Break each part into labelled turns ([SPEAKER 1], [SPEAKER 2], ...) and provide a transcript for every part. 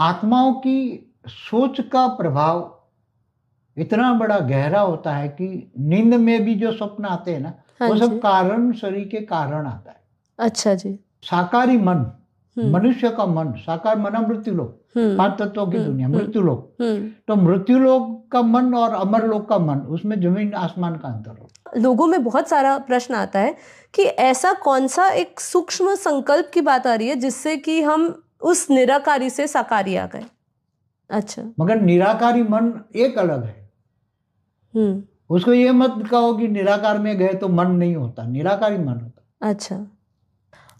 [SPEAKER 1] आत्माओं की सोच का प्रभाव इतना बड़ा गहरा होता है कि नींद में भी जो स्वप्न आते हैं ना, वो सब कारण शरीर के कारण आता है।
[SPEAKER 2] अच्छा जी।
[SPEAKER 1] साकारी मन, मनुष्य का मन, साकार मन मृत्यु लोक, 5 तत्वों की दुनिया, मृत्यु लोक। तो मृत्यु लोक का मन और अमर लोक का मन, उसमें जमीन आसमान का अंतर हो।
[SPEAKER 2] लोगों में बहुत सारा प्रश्न आता है कि ऐसा कौन सा एक सूक्ष्म संकल्प की बात आ रही है जिससे कि हम उस निराकारी से साकारी आ गए। अच्छा,
[SPEAKER 1] मगर निराकारी मन एक अलग है। उसको ये मत कहो कि निराकार में गए तो मन नहीं होता, निराकारी मन होता।
[SPEAKER 2] अच्छा,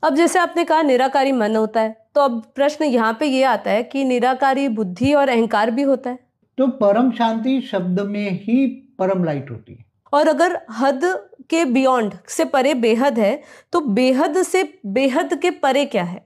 [SPEAKER 2] अब जैसे आपने कहा निराकारी मन होता है, तो अब प्रश्न यहाँ पे ये आता है कि निराकारी बुद्धि और अहंकार भी होता है।
[SPEAKER 1] तो परम शांति शब्द में ही परम लाइट होती है।
[SPEAKER 2] और अगर हद के बियॉन्ड से परे बेहद है, तो बेहद से बेहद के परे क्या है?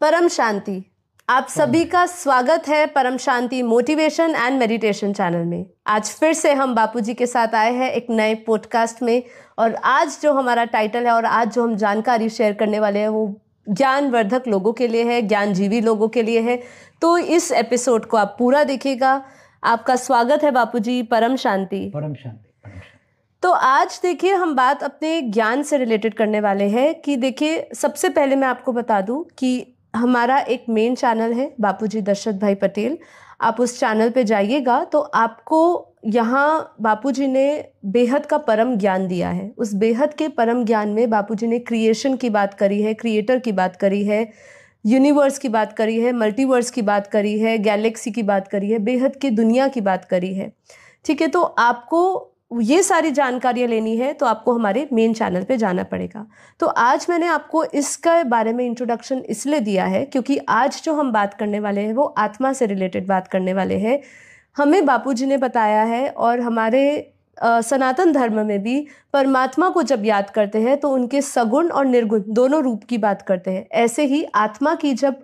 [SPEAKER 2] परम शांति। आप सभी का स्वागत है परम शांति मोटिवेशन एंड मेडिटेशन चैनल में। आज फिर से हम बापूजी के साथ आए हैं एक नए पॉडकास्ट में, और आज जो हमारा टाइटल है और आज जो हम जानकारी शेयर करने वाले हैं वो ज्ञानवर्धक लोगों के लिए है, ज्ञानजीवी लोगों के लिए है। तो इस एपिसोड को आप पूरा देखिएगा। आपका स्वागत है बापूजी। परम शांति।
[SPEAKER 1] परम शांति, परम शांति।
[SPEAKER 2] तो आज देखिए हम बात अपने ज्ञान से रिलेटेड करने वाले हैं कि देखिए सबसे पहले मैं आपको बता दूं कि हमारा एक मेन चैनल है बापूजी दशरथ भाई पटेल। आप उस चैनल पे जाइएगा तो आपको यहाँ बापूजी ने बेहद का परम ज्ञान दिया है। उस बेहद के परम ज्ञान में बापूजी ने क्रिएशन की बात करी है, क्रिएटर की बात करी है, यूनिवर्स की बात करी है, मल्टीवर्स की बात करी है, गैलेक्सी की बात करी है, बेहद की दुनिया की बात करी है। ठीक है, तो आपको ये सारी जानकारियाँ लेनी है तो आपको हमारे मेन चैनल पे जाना पड़ेगा। तो आज मैंने आपको इसके बारे में इंट्रोडक्शन इसलिए दिया है क्योंकि आज जो हम बात करने वाले हैं वो आत्मा से रिलेटेड बात करने वाले हैं। हमें बापूजी ने बताया है और हमारे सनातन धर्म में भी परमात्मा को जब याद करते हैं तो उनके सगुण और निर्गुण दोनों रूप की बात करते हैं। ऐसे ही आत्मा की जब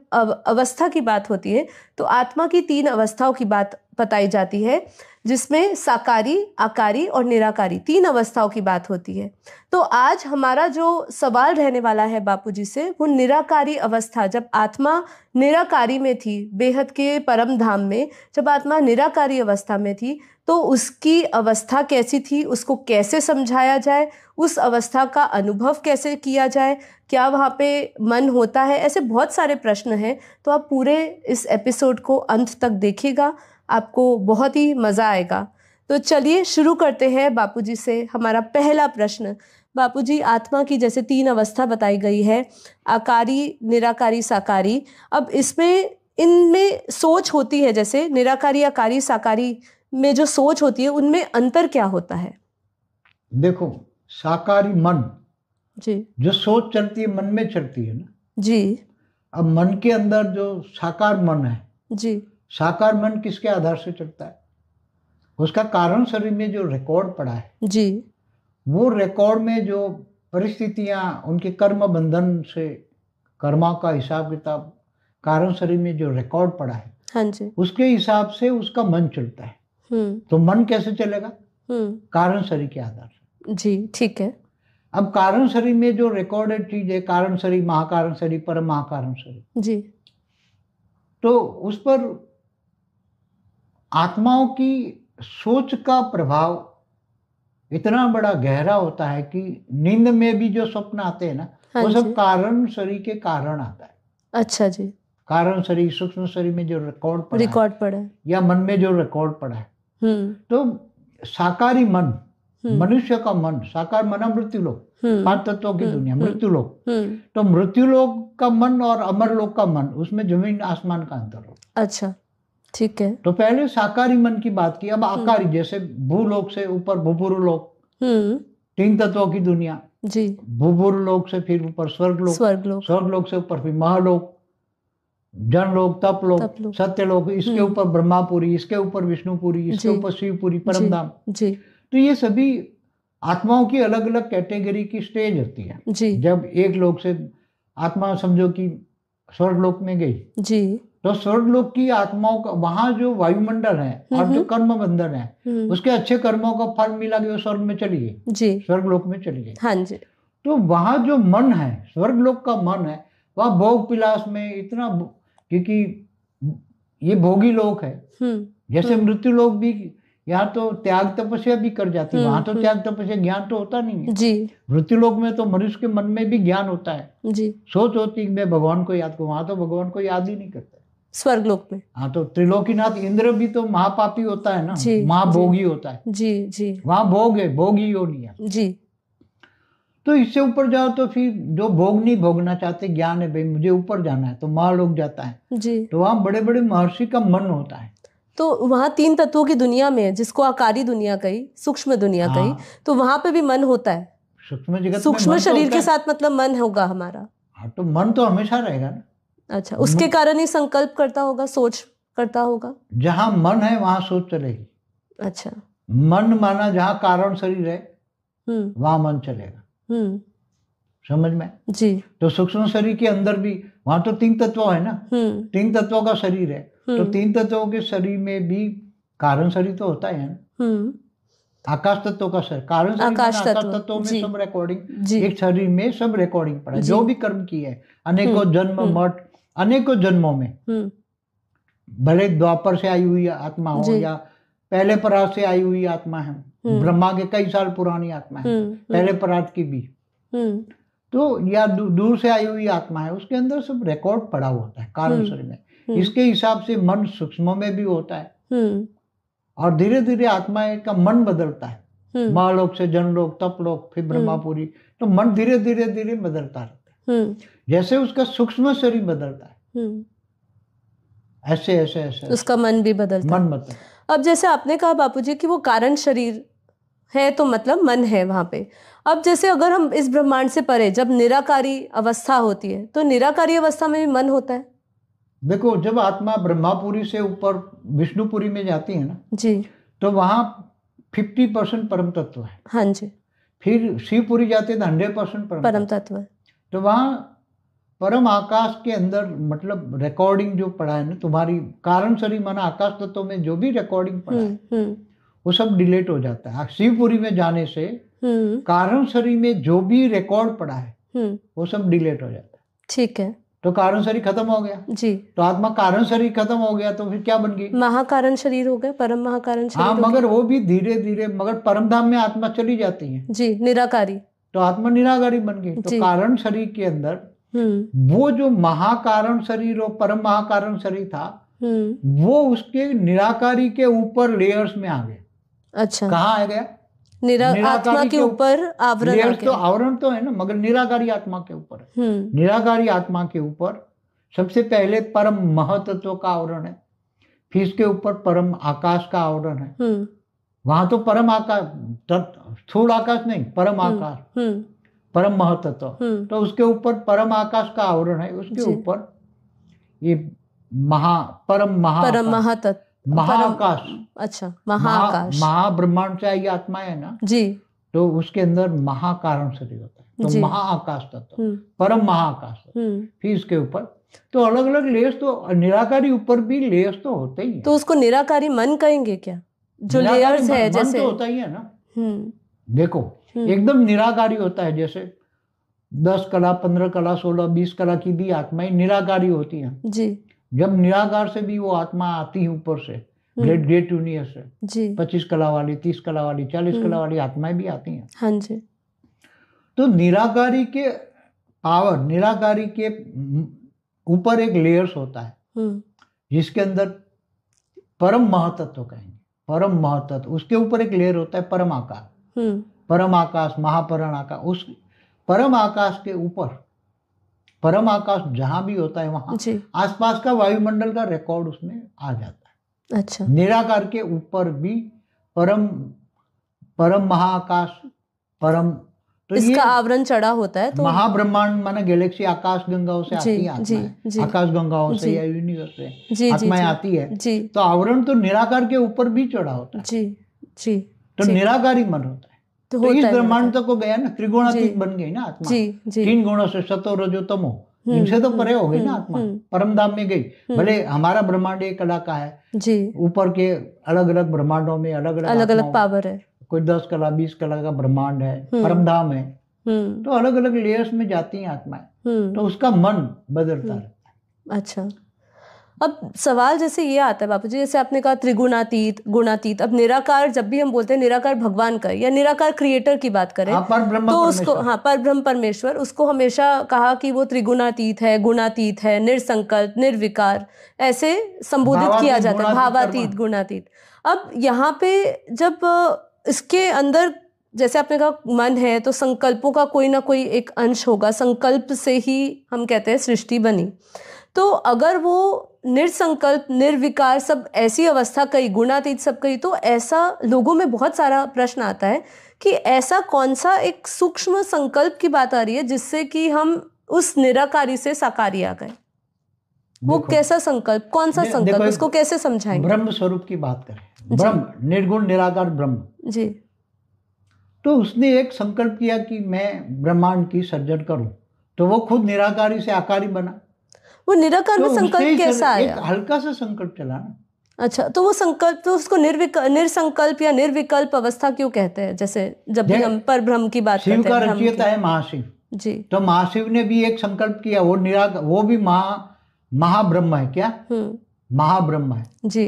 [SPEAKER 2] अवस्था की बात होती है तो आत्मा की 3 अवस्थाओं की बात बताई जाती है, जिसमें साकारी, आकारी और निराकारी 3 अवस्थाओं की बात होती है। तो आज हमारा जो सवाल रहने वाला है बापूजी से वो निराकारी अवस्था, जब आत्मा निराकारी में थी, बेहद के परम धाम में जब आत्मा निराकारी अवस्था में थी तो उसकी अवस्था कैसी थी, उसको कैसे समझाया जाए, उस अवस्था का अनुभव कैसे किया जाए, क्या वहाँ पे मन होता है, ऐसे बहुत सारे प्रश्न हैं। तो आप पूरे इस एपिसोड को अंत तक देखिएगा, आपको बहुत ही मज़ा आएगा। तो चलिए शुरू करते हैं बापूजी से। हमारा पहला प्रश्न, बापूजी आत्मा की जैसे 3 अवस्था बताई गई है, आकारी, निराकारी, साकारी। अब इनमें सोच होती है, जैसे निराकारी, आकारी, साकारी में जो सोच होती है उनमें अंतर क्या होता है?
[SPEAKER 1] देखो, साकारी मन
[SPEAKER 2] जी,
[SPEAKER 1] जो सोच चलती है मन में चलती है ना
[SPEAKER 2] जी।
[SPEAKER 1] अब मन के अंदर जो साकार मन है
[SPEAKER 2] जी,
[SPEAKER 1] साकार मन किसके आधार से चलता है? उसका कारण शरीर में जो रिकॉर्ड पड़ा है
[SPEAKER 2] जी,
[SPEAKER 1] वो रिकॉर्ड में जो परिस्थितियां, उनके कर्म बंधन से कर्मा का हिसाब किताब कारण शरीर में जो रिकॉर्ड पड़ा है,
[SPEAKER 2] हाँ जी,
[SPEAKER 1] उसके हिसाब से उसका मन चलता है। तो मन कैसे चलेगा? कारण शरीर के आधार से।
[SPEAKER 2] जी, ठीक है।
[SPEAKER 1] अब कारण शरीर में जो रिकॉर्डेड चीज है, कारण शरीर, महाकारण शरीर, परम महाकारण शरीर,
[SPEAKER 2] जी,
[SPEAKER 1] तो उस पर आत्माओं की सोच का प्रभाव इतना बड़ा गहरा होता है कि नींद में भी जो स्वप्न आते हैं ना, वो सब कारण शरीर के कारण आता है।
[SPEAKER 2] अच्छा जी।
[SPEAKER 1] कारण शरीर, सूक्ष्म शरीर में जो रिकॉर्ड
[SPEAKER 2] पड़ा है
[SPEAKER 1] या मन में जो रिकॉर्ड पड़ा है। तो साकारी मन, मनुष्य का मन, साकार मन मृत्यु लोक, 5 तत्वों की दुनिया, मृत्यु लोक। तो मृत्यु लोक का मन और अमर लोक का मन, उसमें जमीन आसमान का अंतर हो।
[SPEAKER 2] अच्छा, ठीक है।
[SPEAKER 1] तो पहले साकारी मन की बात की, अब आकारी, जैसे भूलोक से ऊपर भूपुर लोक, 3 तत्वों की दुनिया
[SPEAKER 2] जी।
[SPEAKER 1] भूपुर लोक से फिर ऊपर स्वर्गलोक, स्वर्गलोक से ऊपर फिर महालोक, जनलोक, तपलोक, सत्यलोक, इसके ऊपर ब्रह्मापुरी, इसके ऊपर विष्णुपुरी, इसके ऊपर शिवपुरी, परमधाम। तो ये सभी आत्माओं की अलग अलग कैटेगरी की स्टेज होती है जी। जब एक लोक से आत्मा समझो कि स्वर्गलोक में गई जी, तो स्वर्गलोक की आत्माओं का वहां जो वायुमंडल है और जो कर्म बंधन है, उसके अच्छे कर्मों का फल मिला कि वो स्वर्ग में चली गई जी, स्वर्गलोक में चली गई। हाँ जी। तो वहां जो मन है, स्वर्गलोक का मन है, वहाँ भोग विलास में इतना, क्योंकि ये भोगी लोक है। जैसे मृत्यु लोक भी, यहाँ तो त्याग तपस्या भी कर जाती है, वहां तो त्याग तपस्या ज्ञान तो होता नहीं है
[SPEAKER 2] जी।
[SPEAKER 1] मृत्यु लोक में तो मनुष्य के मन में भी ज्ञान होता है
[SPEAKER 2] जी।
[SPEAKER 1] सोच होती है मैं भगवान को याद करूं, वहां तो भगवान को याद ही नहीं करते।
[SPEAKER 2] स्वर्ग लोक में
[SPEAKER 1] हाँ, तो त्रिलोकीनाथ इंद्र भी तो महापापी होता है ना, महाभोगी होता है।
[SPEAKER 2] जी जी।
[SPEAKER 1] वहां भोग है, भोगी योनि है
[SPEAKER 2] जी।
[SPEAKER 1] तो इससे ऊपर जाओ तो फिर जो भोग नहीं भोगना चाहते, ज्ञान है भाई मुझे ऊपर जाना है, तो महालोक जाता है
[SPEAKER 2] जी।
[SPEAKER 1] तो वहां बड़े बड़े महर्षि का मन होता है।
[SPEAKER 2] तो वहां 3 तत्वों की दुनिया में, जिसको आकारी दुनिया कही, सूक्ष्म दुनिया कही, तो वहां पे भी मन होता है।
[SPEAKER 1] सूक्ष्म जगत में
[SPEAKER 2] सूक्ष्म शरीर के साथ मतलब मन होगा हमारा।
[SPEAKER 1] हाँ, तो मन तो हमेशा रहेगा ना।
[SPEAKER 2] अच्छा, उसके कारण ही संकल्प करता होगा, सोच करता होगा।
[SPEAKER 1] जहां मन है वहां सोच चलेगी।
[SPEAKER 2] अच्छा,
[SPEAKER 1] मन माना जहां कारण शरीर है वहां मन चलेगा। समझ में
[SPEAKER 2] जी।
[SPEAKER 1] तो सूक्ष्म शरीर के अंदर भी वहां तो 3 तत्व है ना, 3 तत्वों का शरीर है, तो 3 तत्वों के शरीर में भी कारण शरीर तो होता है ना। आकाश तत्व का शरीर, कारण शरीर आकाश तत्वों में सब रिकॉर्डिंग, एक शरीर में सब रिकॉर्डिंग पड़ा, जो भी कर्म किए है अनेकों जन्म मठ, अनेकों जन्मों में, भले द्वापर से आई हुई आत्मा हो या पहले परात से आई हुई आत्मा है, ब्रह्मा के कई साल पुरानी आत्मा है, पहले परात की भी, तो या दूर से आई हुई आत्मा है, उसके अंदर सब रिकॉर्ड पड़ा होता है कारण शरीर में। इसके हिसाब से मन सूक्ष्म में भी होता है और धीरे धीरे आत्मा का मन बदलता है, महालोक से जनलोक, तपलोक, फिर ब्रह्मापुरी, तो मन धीरे धीरे धीरे बदलता रहता है, जैसे उसका सूक्ष्म शरीर बदलता है ऐसे ऐसे ऐसे
[SPEAKER 2] उसका मन भी बदलता है। अब जैसे आपने कहा बापूजी कि वो कारण शरीर है तो मतलब मन है वहां पे। अब जैसे अगर हम इस ब्रह्मांड से परे जब निराकारी अवस्था होती है, तो निराकारी अवस्था में भी मन होता है।
[SPEAKER 1] देखो, जब आत्मा ब्रह्मापुरी से ऊपर विष्णुपुरी में जाती है ना
[SPEAKER 2] जी, तो
[SPEAKER 1] वहां 50% परम तत्व है।
[SPEAKER 2] हाँ जी।
[SPEAKER 1] फिर शिवपुरी जाते हैं तो 100%
[SPEAKER 2] परम तत्व है।
[SPEAKER 1] तो वहां परम आकाश के अंदर मतलब रिकॉर्डिंग जो पड़ा है ना, तुम्हारी कारण शरीर माना आकाश तत्व में जो भी रिकॉर्डिंग पड़ा है वो सब डिलीट हो जाता है। शिवपुरी में जाने से कारण शरीर में जो भी रिकॉर्ड पड़ा है वो सब डिलीट हो जाता है।
[SPEAKER 2] ठीक है,
[SPEAKER 1] तो कारण शरीर खत्म हो गया जी। तो आत्मा कारण शरीर खत्म हो गया तो फिर क्या बन गई?
[SPEAKER 2] महाकारण शरीर हो गया, परम महाकारण शरीर।
[SPEAKER 1] हाँ, मगर वो भी धीरे धीरे, मगर परम धाम में आत्मा चली जाती है
[SPEAKER 2] जी, निराकारी,
[SPEAKER 1] तो आत्मा निराकारी बन गई। तो कारण शरीर के अंदर वो जो महाकारण शरीर और परम महाकारण शरीर था वो उसके निराकारी के ऊपर लेयर्स में आ गए।
[SPEAKER 2] अच्छा,
[SPEAKER 1] कहाँ आ गया?
[SPEAKER 2] आत्मा के ऊपर आवरण।
[SPEAKER 1] लेयर्स तो आवरण तो है ना, मगर निराकारी आत्मा के ऊपर, निराकारी आत्मा के ऊपर सबसे पहले परम महतत्व का आवरण है, फिर इसके ऊपर परम आकाश का आवरण है। वहां तो परम आकाश, स्थूल आकाश नहीं, परम आकाश, परम महतत्व, तो उसके ऊपर परम आकाश का आवरण है, उसके ऊपर ये परम महातत्व, महाकाश।
[SPEAKER 2] अच्छा, महाकाश,
[SPEAKER 1] महाब्रह्मांड से आई आत्मा है ना जी, तो उसके अंदर महाकारण शरीर होता है, तो महाआकाश तत्व, परम महाआकाश। फिर इसके ऊपर तो अलग अलग लेयर्स, तो निराकारी ऊपर भी लेयर्स तो होते ही है।
[SPEAKER 2] तो उसको निराकारी मन कहेंगे क्या? जो लेयर्स है जैसे
[SPEAKER 1] तो होता ही है ना। देखो, एकदम निराकारी होता है, जैसे 10 कला, 15 कला, 16, 20 कला की भी आत्माएं निराकारी होती हैं जी। जब निराकार से भी वो आत्मा आती है ऊपर से, ग्रेट यूनिवर्स से 25 कला वाली, 30 कला वाली, 40 कला वाली आत्माएं भी आती हैं।
[SPEAKER 2] हाँ जी।
[SPEAKER 1] तो निराकारी के पावर, निराकारी के ऊपर एक लेयर्स होता है जिसके अंदर परम महतत्व कहेंगे, परम महतत्व, उसके ऊपर एक लेयर होता है परम आकाश, परम आकाश, महापरण आकाश। उस परम आकाश के ऊपर, परम आकाश जहां भी होता है वहां आसपास का वायुमंडल का रिकॉर्ड उसमें आ जाता है। अच्छा, निराकार के ऊपर भी परम महाआकाश, परम, तो
[SPEAKER 2] इसका आवरण चढ़ा होता है। तो
[SPEAKER 1] महाब्रह्मांड माना गैलेक्सी आकाश गंगाओं से आती है आत्माएं, आकाश गंगाओं से या यूनिवर्स से आत्माएं आती है जी। तो आवरण तो निराकार के ऊपर भी चढ़ा होता है जी जी। तो निराकारी मन होता है। तो इस ब्रह्मांड तक को गया ना, त्रिगुणातीत बन गई ना आत्मा जी, जी। 3 गुणों से, सतो रजो तमो, इनसे तो परे हो गई ना आत्मा, परम धाम में गई। भले हमारा ब्रह्मांड एक कला का है जी, ऊपर के अलग अलग ब्रह्मांडों में अलग अलग पावर है, कोई 10 कला 20 कला का ब्रह्मांड है, परम धाम है, तो अलग अलग लेयर्स में जाती हैं आत्माएं, तो उसका मन बदलता रहता है।
[SPEAKER 2] अच्छा, अब सवाल जैसे ये आता है बापूजी, जैसे आपने कहा त्रिगुणातीत, गुणातीत, अब निराकार, जब भी हम बोलते हैं निराकार भगवान का या निराकार क्रिएटर की बात करें, तो उसको परब्रह्म परमेश्वर, उसको हमेशा कहा कि वो त्रिगुणातीत है, गुणातीत है, निरसंकल्प, निर्विकार, ऐसे संबोधित किया जाता है, भावातीत, गुणातीत। अब यहाँ पे जब इसके अंदर जैसे आपने कहा मन है, तो संकल्पों का कोई ना कोई एक अंश होगा, संकल्प से ही हम कहते हैं सृष्टि बनी। तो अगर वो निरसंकल्प, निर्विकार, सब ऐसी अवस्था कही, गुणातीत सब कही, तो ऐसा लोगों में बहुत सारा प्रश्न आता है कि ऐसा कौन सा एक सूक्ष्म संकल्प की बात आ रही है जिससे कि हम उस निराकारी से साकारी आ गए? वो कैसा संकल्प, कौन सा संकल्प, उसको कैसे समझाएंगे?
[SPEAKER 1] ब्रह्म स्वरूप की बात करें, ब्रह्म, निर्गुण निराकार ब्रह्म
[SPEAKER 2] जी,
[SPEAKER 1] तो उसने एक संकल्प किया कि मैं ब्रह्मांड की सर्जन करूं, तो वो खुद निराकारी से आकारी बना।
[SPEAKER 2] वो निराकार में संकल्प कैसा आया?
[SPEAKER 1] हल्का सा संकल्प चला ना।
[SPEAKER 2] अच्छा, तो वो संकल्प, तो उसको निरसंकल्प या निर्विकल्प अवस्था क्यों कहते हैं? जैसे जब भी हम परब्रह्म की बात करते हैं,
[SPEAKER 1] शिव का रचयिता है महाशिव
[SPEAKER 2] जी,
[SPEAKER 1] तो महाशिव ने भी एक संकल्प किया, वो भी महाब्रह्म है। क्या महाब्रह्म है
[SPEAKER 2] जी,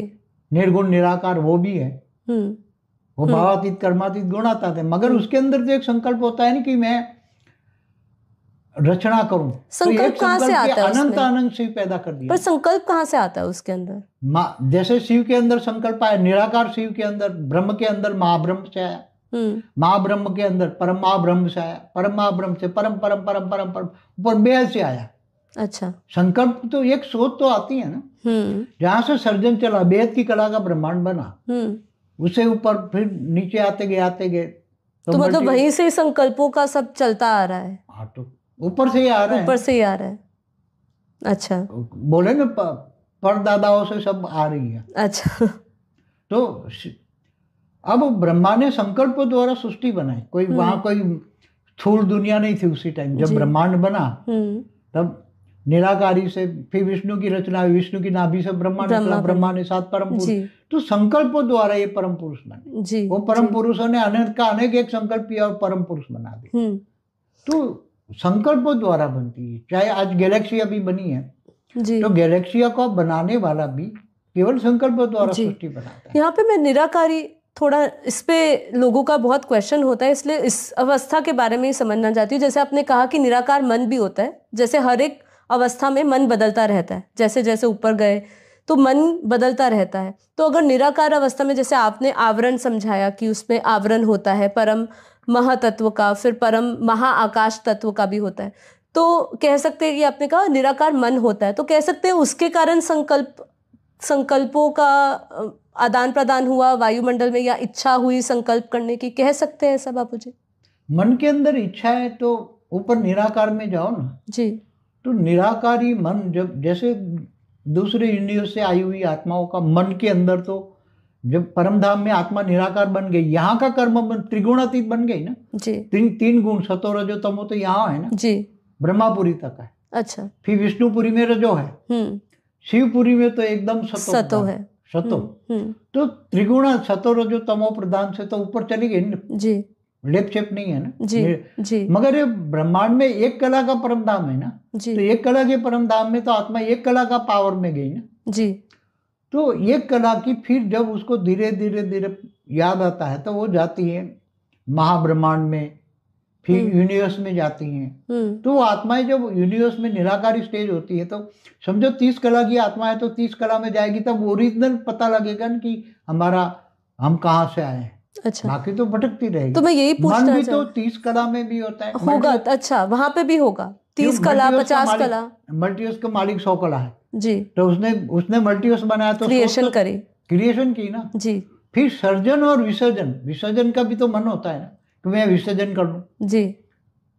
[SPEAKER 1] निर्गुण निराकार वो भी है, वो भावातीत, कर्मातीत, गुणातीत है, मगर उसके अंदर जो एक संकल्प होता है ना कि मैं रचना करूं,
[SPEAKER 2] संकल्प
[SPEAKER 1] तो
[SPEAKER 2] कहां से आता है?
[SPEAKER 1] अनंत आनंद शिव पैदा कर दिया।
[SPEAKER 2] पर संकल्प कहां से आता है उसके अंदर?
[SPEAKER 1] जैसे शिव के अंदर संकल्प आया, निराकार शिव के अंदर, ब्रह्म के अंदर महाब्रह्म से आया, महाब्रह्म के अंदर परम महाब्रह्म से आया, परम महाब्रह्म से परम परम परम परम परम ऊपर बेहद से आया।
[SPEAKER 2] अच्छा,
[SPEAKER 1] संकल्प तो एक सोच तो आती है ना, जहां से सर्जन चला, बेहद की कला का ब्रह्मांड बना, उसे ऊपर फिर नीचे आते गए
[SPEAKER 2] तो मतलब वहीं से संकल्पों का सब चलता आ रहा है।
[SPEAKER 1] हाँ, तो ऊपर से ही आ रहा है,
[SPEAKER 2] ऊपर से ही आ रहा है। अच्छा,
[SPEAKER 1] बोले ना परदादाओं से सब आ रही है।
[SPEAKER 2] अच्छा,
[SPEAKER 1] तो अब ब्रह्मा ने संकल्पों द्वारा सृष्टि बनाई, कोई वहां कोई स्थूल दुनिया नहीं थी उसी टाइम जब ब्रह्मांड बना, तब निराकारी से फिर विष्णु की रचना हुई, विष्णु की नाभि से ब्रह्मा निकला, ब्रह्मा ने 7 परम पुरुष, तो संकल्पों द्वारा ये परम पुरुष बने। वो परम पुरुषों ने अनेक एक संकल्प किया और परम पुरुष बना दिया। तो संकल्पों द्वारा बनती है, चाहे आज गैलेक्सी अभी बनी है तो गैलेक्सिया को बनाने वाला भी केवल संकल्पों द्वारा सृष्टि बनाता है।
[SPEAKER 2] यहाँ पे मैं निराकारी, थोड़ा इस पे लोगों का बहुत क्वेश्चन होता है, इसलिए इस अवस्था के बारे में ही समझना चाहती हूँ। जैसे आपने कहा कि निराकार मन भी होता है, जैसे हर एक अवस्था में मन बदलता रहता है, जैसे जैसे ऊपर गए तो मन बदलता रहता है। तो अगर निराकार अवस्था में, जैसे आपने आवरण समझाया कि उसमें आवरण होता है परम महातत्व का, फिर परम महाआकाश तत्व का भी होता है, तो कह सकते हैं कि आपने कहा निराकार मन होता है, तो कह सकते हैं उसके कारण संकल्पों का आदान प्रदान हुआ वायुमंडल में, या इच्छा हुई संकल्प करने की, कह सकते हैं ऐसा बापूजी?
[SPEAKER 1] मन के अंदर इच्छा है तो ऊपर निराकार में जाओ ना
[SPEAKER 2] जी,
[SPEAKER 1] तो निराकारी मन, जब जैसे दूसरे यूनिवर्स से आई हुई आत्माओं का मन के अंदर, तो जब परमधाम में आत्मा निराकार बन गई, यहाँ का कर्म त्रिगुणातीत बन गई ना
[SPEAKER 2] जी,
[SPEAKER 1] तीन गुण सतो रजो तमो तो यहाँ है ना
[SPEAKER 2] जी,
[SPEAKER 1] ब्रह्मापुरी तक है।
[SPEAKER 2] अच्छा,
[SPEAKER 1] फिर विष्णुपुरी में रजो है, शिवपुरी में तो एकदम सतो
[SPEAKER 2] है,
[SPEAKER 1] सतो। तो त्रिगुण सतो रजो तमो प्रधान से तो ऊपर चली गई ना
[SPEAKER 2] जी,
[SPEAKER 1] लेप चेप नहीं है ना
[SPEAKER 2] जी,
[SPEAKER 1] मगर ये ब्रह्मांड में एक कला का परम धाम है ना
[SPEAKER 2] जी,
[SPEAKER 1] तो एक कला के परम धाम में तो आत्मा एक कला का पावर में गई ना
[SPEAKER 2] जी,
[SPEAKER 1] तो एक कला की फिर जब उसको धीरे धीरे याद आता है तो वो जाती है महाब्रह्मांड में, फिर यूनिवर्स में जाती हैं। तो वो आत्माएं जब यूनिवर्स में निराकारी स्टेज होती है तो समझो 30 कला की आत्मा है तो 30 कला में जाएगी, तब ओरिजिनल पता लगेगा कि हम कहाँ से आए हैं।
[SPEAKER 2] अच्छा,
[SPEAKER 1] बाकी तो भटकती रहेगी।
[SPEAKER 2] तो मैं यही पूछना
[SPEAKER 1] मन भी तो 30 कला में भी होता है
[SPEAKER 2] होगा। अच्छा, वहां पे भी होगा 30 कला, 50 कला।
[SPEAKER 1] मल्टीवर्स का मालिक 100 कला है
[SPEAKER 2] जी,
[SPEAKER 1] तो उसने मल्टीवर्स बनाया तो
[SPEAKER 2] क्रिएशन करी,
[SPEAKER 1] क्रिएशन की ना
[SPEAKER 2] जी।
[SPEAKER 1] फिर सर्जन और विसर्जन का भी तो मन होता है ना कि मैं विसर्जन कर लूं
[SPEAKER 2] जी।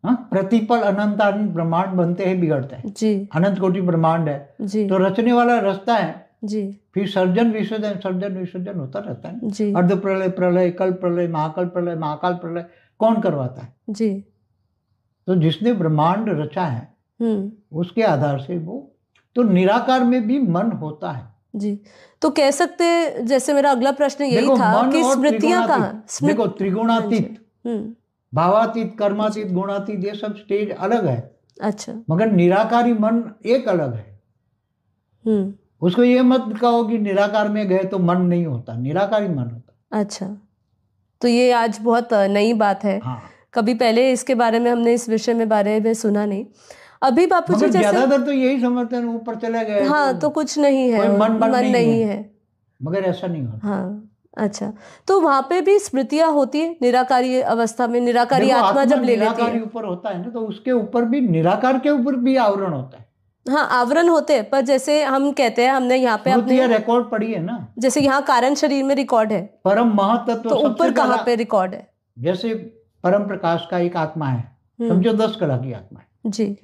[SPEAKER 1] हाँ, प्रतिपल अनंत ब्रह्मांड बनते हैं बिगड़ते हैं
[SPEAKER 2] जी,
[SPEAKER 1] अनंत कोटि ब्रह्मांड है
[SPEAKER 2] जी,
[SPEAKER 1] तो रचने वाला रचता है
[SPEAKER 2] जी,
[SPEAKER 1] फिर सर्जन विसर्जन होता रहता है
[SPEAKER 2] जी।
[SPEAKER 1] अर्ध प्रलय, प्रलय, कल प्रलय, महाकाल प्रलय कौन करवाता है?
[SPEAKER 2] जी।
[SPEAKER 1] तो जिसने ब्रह्मांड रचा है उसके आधार से वो तो निराकार में भी मन होता है
[SPEAKER 2] जी। तो कह सकते, जैसे मेरा अगला प्रश्न यही था कि स्मृतियां कहाँ?
[SPEAKER 1] देखो त्रिगुणातीत भावातीत, कर्मातीत, गुणातीत, ये सब स्टेज अलग है।
[SPEAKER 2] अच्छा।
[SPEAKER 1] मगर निराकारी मन एक अलग है। उसको ये मत कहो कि निराकार में गए तो मन नहीं होता, निराकारी मन होता।
[SPEAKER 2] अच्छा, तो ये आज बहुत नई बात है।
[SPEAKER 1] हाँ।
[SPEAKER 2] कभी पहले इसके बारे में हमने इस विषय में बारे में सुना नहीं। अभी बापूजी जैसे
[SPEAKER 1] ज्यादातर तो यही समझते हैं ऊपर चले गए,
[SPEAKER 2] हाँ तो कुछ नहीं है,
[SPEAKER 1] मन
[SPEAKER 2] नहीं है।
[SPEAKER 1] मगर ऐसा नहीं होता।
[SPEAKER 2] हाँ, अच्छा, तो वहां पे भी स्मृतियां होती है निराकारी अवस्था में। निराकारी आत्मा जब ले लेती है,
[SPEAKER 1] ऊपर होता है ना, तो उसके ऊपर भी, निराकार के ऊपर भी आवरण होता है।
[SPEAKER 2] हाँ, आवरण होते हैं, पर जैसे हम कहते हैं, हमने यहाँ पे अपने
[SPEAKER 1] रिकॉर्ड पढ़ी है ना,
[SPEAKER 2] जैसे यहाँ कारण शरीर में रिकॉर्ड है,
[SPEAKER 1] परम महतत्व,
[SPEAKER 2] तो ऊपर कहाँ पे रिकॉर्ड है?
[SPEAKER 1] जैसे परम प्रकाश का एक आत्मा है, समझो 10 कला की आत्मा है
[SPEAKER 2] जी,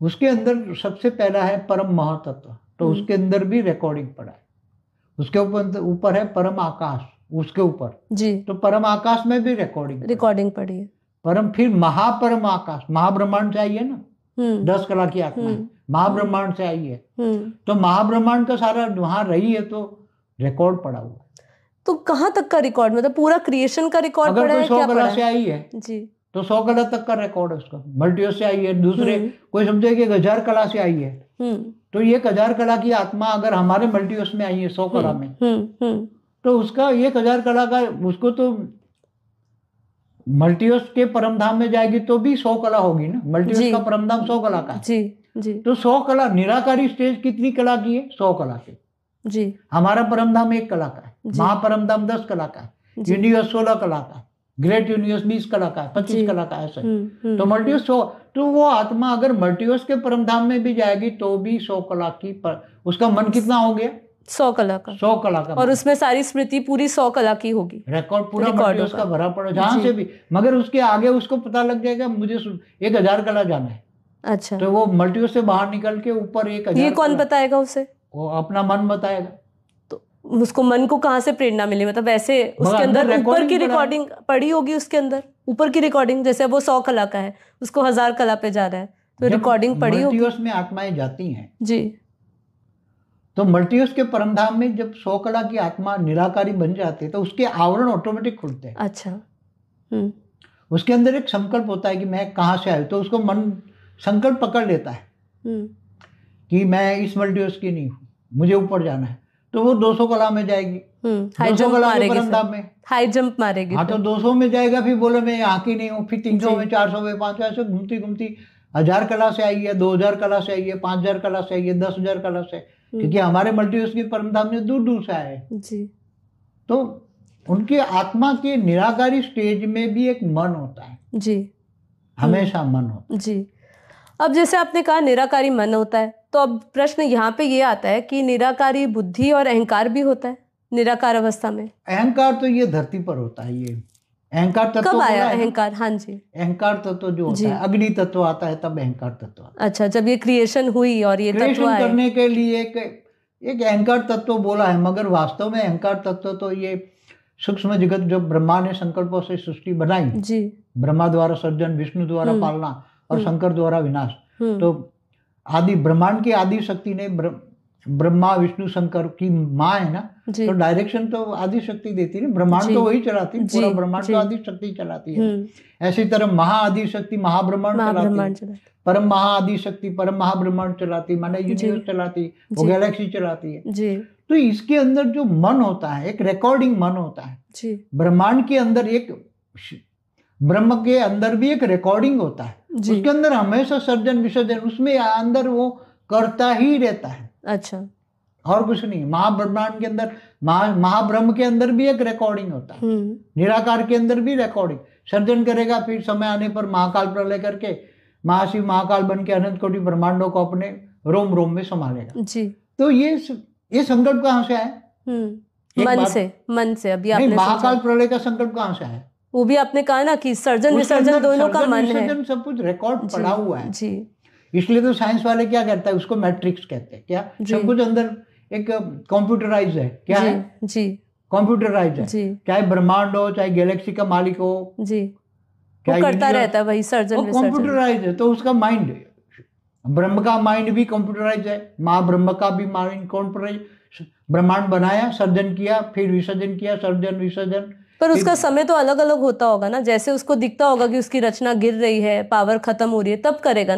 [SPEAKER 1] उसके अंदर सबसे पहला है परम महतत्व, तो उसके अंदर भी रिकॉर्डिंग पड़ा है। उसके ऊपर है परम आकाश, उसके ऊपर
[SPEAKER 2] जी,
[SPEAKER 1] तो परम आकाश में भी रिकॉर्डिंग
[SPEAKER 2] पड़ी है।
[SPEAKER 1] परम, फिर महापरम आकाश, महाब्रह्मांड से आई है ना, 10 कला की आत्मा है, महाब्रह्मांड से आई है, तो महाब्रह्मांड का सारा वहां रही है, तो रिकॉर्ड पड़ा हुआ है।
[SPEAKER 2] तो कहाँ तक का रिकॉर्ड, मतलब पूरा क्रिएशन का रिकॉर्ड पड़ा है?
[SPEAKER 1] 100 कला से आई है
[SPEAKER 2] जी,
[SPEAKER 1] तो 100 कला तक का रिकॉर्ड है उसका। मल्टीवर्स से आई है, दूसरे कोई समझे कि 1000 कला से आई है, तो ये 1000 कला की आत्मा अगर हमारे मल्टीवर्स में आई है 100 कला में, तो उसका 1000 कला का, उसको तो मल्टीवर्स के परमधाम में जाएगी तो भी 100 कला होगी ना, मल्टीवर्स का परमधाम 100 कला का है।
[SPEAKER 2] जी जी,
[SPEAKER 1] तो 100 कला, निराकारी स्टेज कितनी कला की है? 100 कला की
[SPEAKER 2] जी।
[SPEAKER 1] हमारा परमधाम 1 कला का है, महापरमधाम 10 कला का है, यूनिवर्स 16 कला का है, ग्रेट यूनिवर्स 20 कला का है, 25 कला का, ऐसा। तो मल्टीवर्स 100, तो वो आत्मा अगर मल्टीवर्स के परमधाम में भी जाएगी तो भी 100 कला की उसका मन कितना हो गया?
[SPEAKER 2] 100 कला का।
[SPEAKER 1] 100 कला का,
[SPEAKER 2] और उसमें सारी स्मृति पूरी 100 कला की होगी,
[SPEAKER 1] रिकॉर्ड पूरा मल्टीवर्स का भरा पड़ा जहां से भी। मगर उसके आगे उसको पता लग जाएगा मुझे 1000 कला जाना है।
[SPEAKER 2] अच्छा,
[SPEAKER 1] तो वो मल्टीवर्स से बाहर निकल के ऊपर 1000,
[SPEAKER 2] ये कौन बताएगा उसे?
[SPEAKER 1] वो अपना मन बताएगा।
[SPEAKER 2] तो उसको मन को कहाँ से प्रेरणा मिली? मतलब ऐसे उसके अंदर ऊपर की रिकॉर्डिंग पड़ी होगी, उसके अंदर ऊपर की रिकॉर्डिंग, जैसे वो 100 कला का है, उसको 1000 कला पे जा रहा है, तो रिकॉर्डिंग पड़ी होगी।
[SPEAKER 1] मल्टीवर्स में आत्माएं जाती हैं
[SPEAKER 2] जी,
[SPEAKER 1] तो मल्टीवर्स के परमधाम में जब 100 कला की आत्मा निराकारी बन जाती है तो उसके आवरण ऑटोमेटिक खुलते हैं।
[SPEAKER 2] अच्छा,
[SPEAKER 1] उसके अंदर एक संकल्प होता है कि मैं कहाँ से आया, तो उसको मन संकल्प पकड़ लेता है कि मैं इस मल्टीवर्स की नहीं हूँ, मुझे ऊपर जाना है, तो वो 200 कला में जाएगी, 200 कला के परमधाम में
[SPEAKER 2] हाई जंप मारेगी।
[SPEAKER 1] हाँ, तो 200 में जाएगा, फिर बोले मैं यहाँ की नहीं हूँ, फिर 300 में, 400 में, 500, ऐसे घूमती घूमती 1000 कला से आई है, 2000 कला से आई है, 5000 कला से आई है, 10,000 कला से, क्योंकि हमारे मल्टीवर्स के परमधाम में दूर दूर से आए जी। तो उनके आत्मा के निराकारी स्टेज में भी एक मन होता है जी, हमेशा मन होता है जी।
[SPEAKER 2] अब जैसे आपने कहा निराकारी मन होता है, तो अब प्रश्न यहाँ पे ये आता है कि निराकारी बुद्धि और अहंकार भी होता है निराकार अवस्था में?
[SPEAKER 1] अहंकार तो ये धरती पर होता है। ये अहंकार तत्व
[SPEAKER 2] कब आया अहंकार? हाँ जी,
[SPEAKER 1] अहंकार तत्व जो होता है, अग्नि तत्व आता है तब अहंकार तत्व आता है।
[SPEAKER 2] अच्छा, जब ये क्रिएशन हुई और ये
[SPEAKER 1] तत्व आए करने के लिए एक अहंकार तत्व बोला है, मगर वास्तव में अहंकार तत्व तो ये सूक्ष्म जगत, जब ब्रह्मा ने संकल्पों से सृष्टि बनाई जी, ब्रह्मा द्वारा सर्जन, विष्णु द्वारा पालना और शंकर द्वारा विनाश, तो आदि ब्रह्मांड की आदि शक्ति ने, ब्रह्मा विष्णु शंकर की माँ है ना, तो डायरेक्शन तो आदि शक्ति देती है, ब्रह्मांड तो वही चलाती है, पूरा ब्रह्मांड तो आदि शक्ति चलाती है। ऐसी तरह महाआदि शक्ति महाब्रह्मांड चलाती है, परम महाआदि शक्ति परम महाब्रह्मांड चलाती, माने यूनिवर्स चलाती, वो गैलेक्सी चलाती है। तो इसके अंदर जो मन होता है, एक रिकॉर्डिंग मन होता है। ब्रह्मांड के अंदर एक, ब्रह्म के अंदर भी एक रिकॉर्डिंग होता है, उसके अंदर हमेशा सर्जन विसर्जन, उसमें अंदर वो करता ही रहता है। अच्छा, और कुछ नहीं। महाब्रह्मांड के अंदर, महाब्रह्म के अंदर भी एक रिकॉर्डिंग होता है, निराकार के अंदर भी रिकॉर्डिंग, सर्जन करेगा, फिर समय आने पर महाकाल प्रलय करके महाशिव महाकाल बन के अनंत कोटि ब्रह्मांडों को अपने रोम रोम में संभालेगा जी। तो ये संकल्प कहाँ से आया? मन से। अभी आपने महाकाल प्रलय का संकल्प कहाँ से आया? वो भी आपने कहा ना कि सर्जन विसर्जन दोनों का मन है, सब कुछ रिकॉर्ड पड़ा हुआ है जी। इसलिए तो साइंस वाले क्या कहता है, उसको मैट्रिक्स कहते हैं। क्या सब कुछ अंदर एक कंप्यूटराइज है, क्या है जी, कंप्यूटराइज है, चाहे ब्रह्मांड हो, चाहे गैलेक्सी का मालिक हो जी, वो करता रहता है वही सर्जन विसर्जन, कंप्यूटराइज है। तो उसका माइंड, ब्रह्म का माइंड भी कंप्यूटराइज है, महाब्रह्म का भी माइंड कंप्यूटराइज। ब्रह्मांड बनाया, सर्जन किया, फिर विसर्जन किया, सर्जन विसर्जन,
[SPEAKER 2] पर उसका समय तो अलग अलग होता होगा ना, जैसे उसको दिखता होगा कि उसकी रचना गिर रही है, पावर खत्म हो रही है, तब करेगा ना।